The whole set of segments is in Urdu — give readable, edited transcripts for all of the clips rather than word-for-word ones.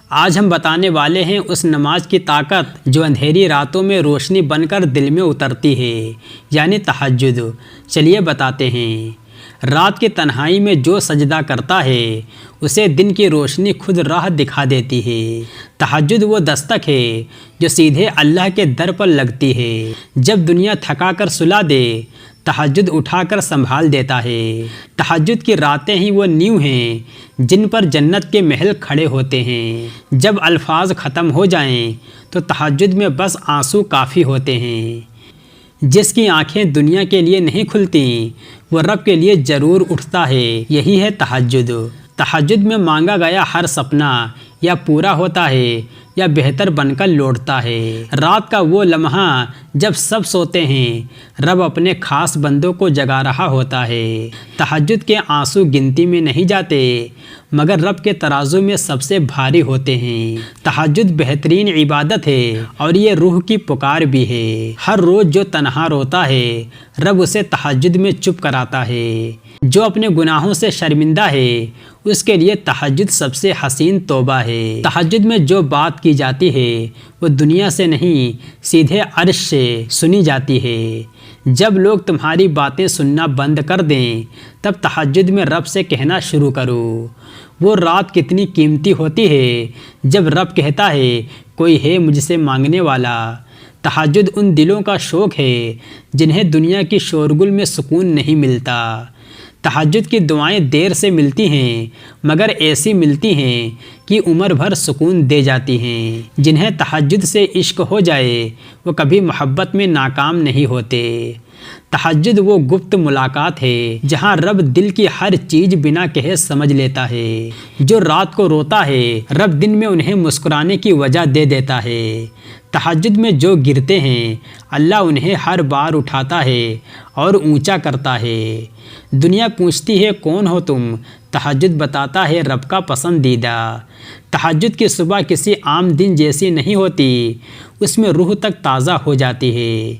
آج ہم بتانے والے ہیں اس نماز کی طاقت جو اندھیری راتوں میں روشنی بن کر دل میں اترتی ہے، یعنی تہجد۔ چلیے بتاتے ہیں۔ رات کی تنہائی میں جو سجدہ کرتا ہے اسے دن کی روشنی خود راہ دکھا دیتی ہے۔ تہجد وہ دستک ہے جو سیدھے اللہ کے در پر لگتی ہے۔ جب دنیا تھکا کر سلا دے، تہجد اٹھا کر سنبھال دیتا ہے۔ تہجد کی راتیں ہی وہ نیو ہیں جن پر جنت کے محل کھڑے ہوتے ہیں۔ جب الفاظ ختم ہو جائیں تو تہجد میں بس آنسو کافی ہوتے ہیں۔ جس کی آنکھیں دنیا کے لیے نہیں کھلتی وہ رب کے لیے ضرور اٹھتا ہے، یہی ہے تہجد۔ تہجد میں مانگا گیا ہر سپنا یا پورا ہوتا ہے یا بہتر بن کر لوٹتا ہے۔ رات کا وہ لمحہ جب سب سوتے ہیں، رب اپنے خاص بندوں کو جگا رہا ہوتا ہے۔ تہجد کے آنسو گنتی میں نہیں جاتے مگر رب کے ترازو میں سب سے بھاری ہوتے ہیں۔ تہجد بہترین عبادت ہے اور یہ روح کی پکار بھی ہے۔ ہر روز جو تنہا روتا ہے رب اسے تہجد میں چپ کراتا ہے۔ جو اپنے گناہوں سے شرمندہ ہے اس کے لیے تہجد سب سے حسین توبہ ہے۔ تہجد میں جو بات کی جاتی ہے وہ دنیا سے نہیں سیدھے عرش سے سنی جاتی ہے۔ جب لوگ تمہاری باتیں سننا بند کر دیں تب تہجد میں رب سے کہنا شروع کرو۔ وہ رات کتنی قیمتی ہوتی ہے جب رب کہتا ہے کوئی ہے مجھ سے مانگنے والا۔ تہجد ان دلوں کا شوق ہے جنہیں دنیا کی شورگل میں سکون نہیں ملتا۔ تہجد کی دعائیں دیر سے ملتی ہیں مگر ایسی ملتی ہیں کہ عمر بھر سکون دے جاتی ہیں۔ جنہیں تہجد سے عشق ہو جائے وہ کبھی محبت میں ناکام نہیں ہوتے۔ تہجد وہ گپت ملاقات ہے جہاں رب دل کی ہر چیز بنا کہے سمجھ لیتا ہے۔ جو رات کو روتا ہے رب دن میں انہیں مسکرانے کی وجہ دے دیتا ہے۔ تہجد میں جو گرتے ہیں اللہ انہیں ہر بار اٹھاتا ہے اور اونچا کرتا ہے۔ دنیا پوچھتی ہے کون ہو تم، تہجد بتاتا ہے رب کا پسندیدہ۔ تہجد کی صبح کسی عام دن جیسی نہیں ہوتی، اس میں روح تک تازہ ہو جاتی ہے۔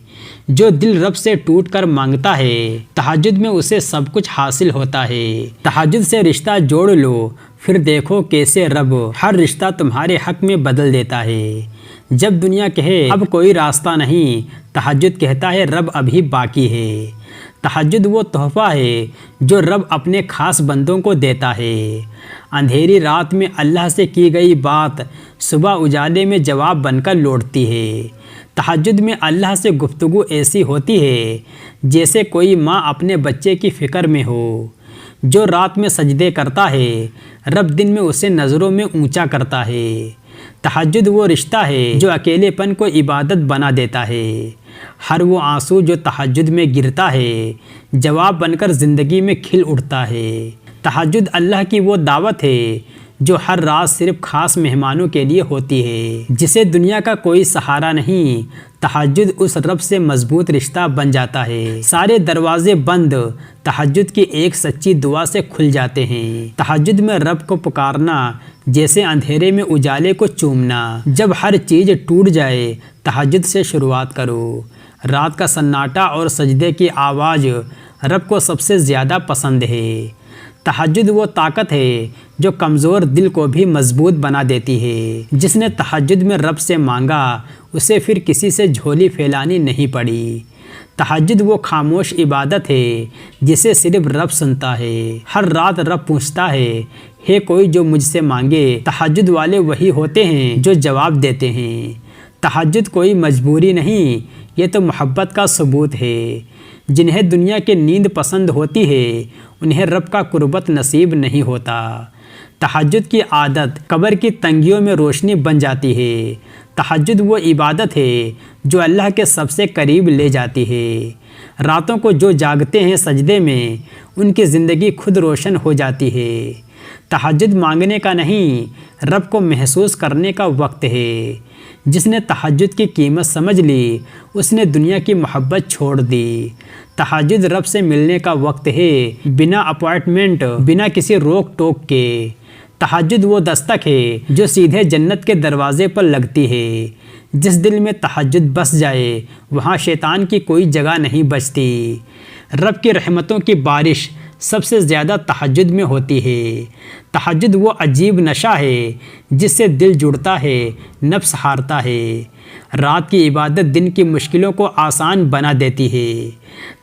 جو دل رب سے ٹوٹ کر مانگتا ہے تہجد میں اسے سب کچھ حاصل ہوتا ہے۔ تہجد سے رشتہ جوڑ لو پھر دیکھو کیسے رب ہر رشتہ تمہارے حق میں بدل دیتا ہے۔ جب دنیا کہے اب کوئی راستہ نہیں، تہجد کہتا ہے رب ابھی باقی ہے۔ تہجد وہ تحفہ ہے جو رب اپنے خاص بندوں کو دیتا ہے۔ اندھیری رات میں اللہ سے کی گئی بات صبح اجالے میں جواب بن کر لوٹتی ہے۔ تہجد میں اللہ سے گفتگو ایسی ہوتی ہے جیسے کوئی ماں اپنے بچے کی فکر میں ہو۔ جو رات میں سجدے کرتا ہے رب دن میں اسے نظروں میں اونچا کرتا ہے۔ تہجد وہ رشتہ ہے جو اکیلے پن کو عبادت بنا دیتا ہے۔ ہر وہ آنسو جو تہجد میں گرتا ہے جواب بن کر زندگی میں کھل اٹھتا ہے۔ تہجد اللہ کی وہ دعوت ہے جو ہر رات صرف خاص مہمانوں کے لیے ہوتی ہے۔ جسے دنیا کا کوئی سہارا نہیں، تہجد اس رب سے مضبوط رشتہ بن جاتا ہے۔ سارے دروازے بند تہجد کی ایک سچی دعا سے کھل جاتے ہیں۔ تہجد میں رب کو پکارنا جیسے اندھیرے میں اجالے کو چومنا۔ جب ہر چیز ٹوٹ جائے تہجد سے شروعات کرو۔ رات کا سناٹا اور سجدے کی آواز رب کو سب سے زیادہ پسند ہے۔ تہجد وہ طاقت ہے جو کمزور دل کو بھی مضبوط بنا دیتی ہے۔ جس نے تہجد میں رب سے مانگا اسے پھر کسی سے جھولی پھیلانی نہیں پڑی۔ تہجد وہ خاموش عبادت ہے جسے صرف رب سنتا ہے۔ ہر رات رب پوچھتا ہے کوئی جو مجھ سے مانگے۔ تہجد والے وہی ہوتے ہیں جو جواب دیتے ہیں۔ تہجد کوئی مجبوری نہیں، یہ تو محبت کا ثبوت ہے۔ جنہیں دنیا کی نیند پسند ہوتی ہے انہیں رب کا قربت نصیب نہیں ہوتا۔ تہجد کی عادت قبر کی تنگیوں میں روشنی بن جاتی ہے۔ تہجد وہ عبادت ہے جو اللہ کے سب سے قریب لے جاتی ہے۔ راتوں کو جو جاگتے ہیں سجدے میں ان کی زندگی خود روشن ہو جاتی ہے۔ تہجد مانگنے کا نہیں رب کو محسوس کرنے کا وقت ہے۔ جس نے تہجد کی قیمت سمجھ لی اس نے دنیا کی محبت چھوڑ دی۔ تہجد رب سے ملنے کا وقت ہے، بنا اپائنٹمنٹ، بنا کسی روک ٹوک کے۔ تہجد وہ دستک ہے جو سیدھے جنت کے دروازے پر لگتی ہے۔ جس دل میں تہجد بس جائے وہاں شیطان کی کوئی جگہ نہیں بچتی۔ رب کی رحمتوں کی بارش سب سے زیادہ تہجد میں ہوتی ہے۔ تہجد وہ عجیب نشہ ہے جس سے دل جڑتا ہے، نفس ہارتا ہے۔ رات کی عبادت دن کی مشکلوں کو آسان بنا دیتی ہے۔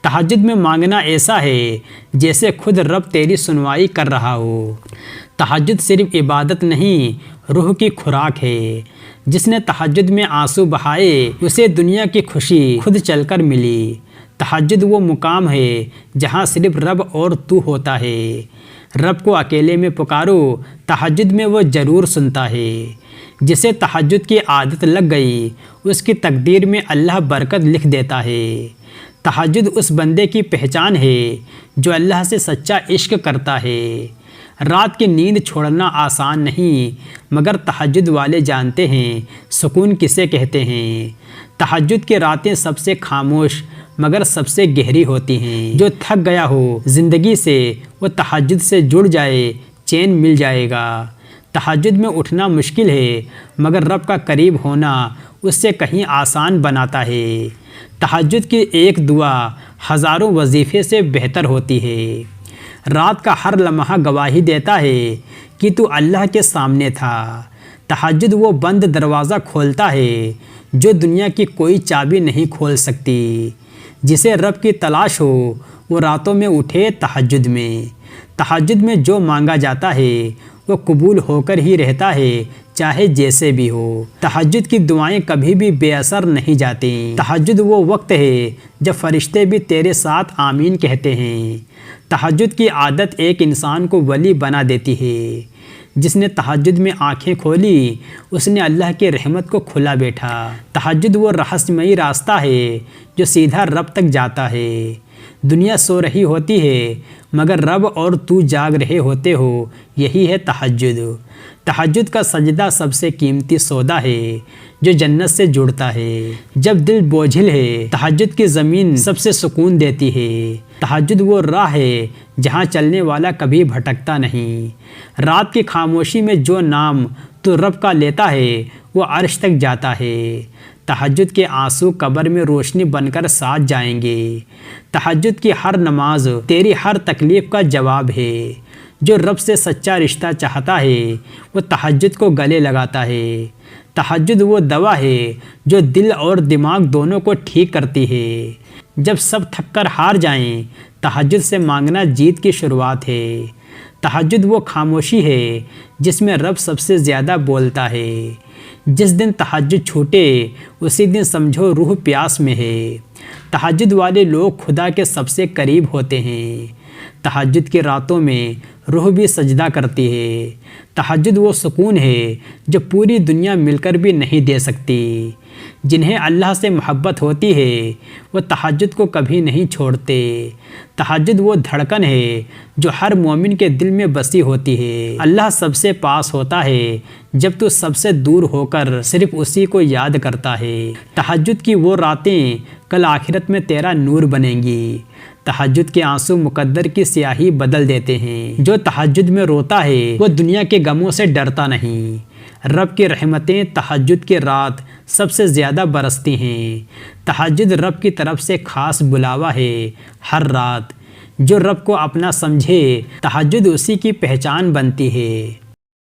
تہجد میں مانگنا ایسا ہے جیسے خود رب تیری سنوائی کر رہا ہو۔ تہجد صرف عبادت نہیں، روح کی خوراک ہے۔ جس نے تہجد میں آنسو بہائے اسے دنیا کی خوشی خود چل کر ملی۔ تہجد وہ مقام ہے جہاں صرف رب اور تو ہوتا ہے۔ رب کو اکیلے میں پکارو، تہجد میں وہ ضرور سنتا ہے۔ جسے تہجد کی عادت لگ گئی اس کی تقدیر میں اللہ برکت لکھ دیتا ہے۔ تہجد اس بندے کی پہچان ہے جو اللہ سے سچا عشق کرتا ہے۔ رات کی نیند چھوڑنا آسان نہیں، مگر تہجد والے جانتے ہیں سکون کسے کہتے ہیں۔ تہجد کی راتیں سب سے خاموش مگر سب سے گہری ہوتی ہیں۔ جو تھک گیا ہو زندگی سے وہ تہجد سے جڑ جائے، چین مل جائے گا۔ تہجد میں اٹھنا مشکل ہے مگر رب کا قریب ہونا اس سے کہیں آسان بناتا ہے۔ تہجد کی ایک دعا ہزاروں وظیفے سے بہتر ہوتی ہے۔ رات کا ہر لمحہ گواہی دیتا ہے کہ تو اللہ کے سامنے تھا۔ تہجد وہ بند دروازہ کھولتا ہے جو دنیا کی کوئی چابی نہیں کھول سکتی۔ جسے رب کی تلاش ہو وہ راتوں میں اٹھے تہجد میں۔ تہجد میں جو مانگا جاتا ہے وہ قبول ہو کر ہی رہتا ہے، چاہے جیسے بھی ہو۔ تہجد کی دعائیں کبھی بھی بے اثر نہیں جاتی۔ تہجد وہ وقت ہے جب فرشتے بھی تیرے ساتھ آمین کہتے ہیں۔ تہجد کی عادت ایک انسان کو ولی بنا دیتی ہے۔ جس نے تہجد میں آنکھیں کھولی اس نے اللہ کی رحمت کو کھلا بیٹھا۔ تہجد وہ رہسیمئی راستہ ہے جو سیدھا رب تک جاتا ہے۔ دنیا سو رہی ہوتی ہے مگر رب اور تو جاگ رہے ہوتے ہو، یہی ہے تہجد۔ تہجد کا سجدہ سب سے قیمتی سودا ہے جو جنت سے جڑتا ہے۔ جب دل بوجھل ہے تہجد کی زمین سب سے سکون دیتی ہے۔ تہجد وہ راہ ہے جہاں چلنے والا کبھی بھٹکتا نہیں۔ رات کی خاموشی میں جو نام تو رب کا لیتا ہے وہ عرش تک جاتا ہے۔ تہجد کے آنسو قبر میں روشنی بن کر ساتھ جائیں گے۔ تہجد کی ہر نماز تیری ہر تکلیف کا جواب ہے۔ جو رب سے سچا رشتہ چاہتا ہے وہ تہجد کو گلے لگاتا ہے۔ تہجد وہ دوا ہے جو دل اور دماغ دونوں کو ٹھیک کرتی ہے۔ جب سب تھک کر ہار جائیں تہجد سے مانگنا جیت کی شروعات ہے۔ تہجد وہ خاموشی ہے جس میں رب سب سے زیادہ بولتا ہے۔ جس دن تہجد چھوٹے اسی دن سمجھو روح پیاس میں ہے۔ تہجد والے لوگ خدا کے سب سے قریب ہوتے ہیں۔ تہجد کی راتوں میں روح بھی سجدہ کرتی ہے۔ تہجد وہ سکون ہے جو پوری دنیا مل کر بھی نہیں دے سکتی۔ جنہیں اللہ سے محبت ہوتی ہے وہ تہجد کو کبھی نہیں چھوڑتے۔ تہجد وہ دھڑکن ہے جو ہر مومن کے دل میں بسی ہوتی ہے۔ اللہ سب سے پاس ہوتا ہے جب تو سب سے دور ہو کر صرف اسی کو یاد کرتا ہے۔ تہجد کی وہ راتیں کل آخرت میں تیرا نور بنیں گی۔ تہجد کے آنسو مقدر کی سیاہی بدل دیتے ہیں۔ جو تہجد میں روتا ہے وہ دنیا کے غموں سے ڈرتا نہیں۔ رب کی رحمتیں تہجد کی رات سب سے زیادہ برستی ہیں۔ تہجد رب کی طرف سے خاص بلاوا ہے ہر رات۔ جو رب کو اپنا سمجھے تہجد اسی کی پہچان بنتی ہے۔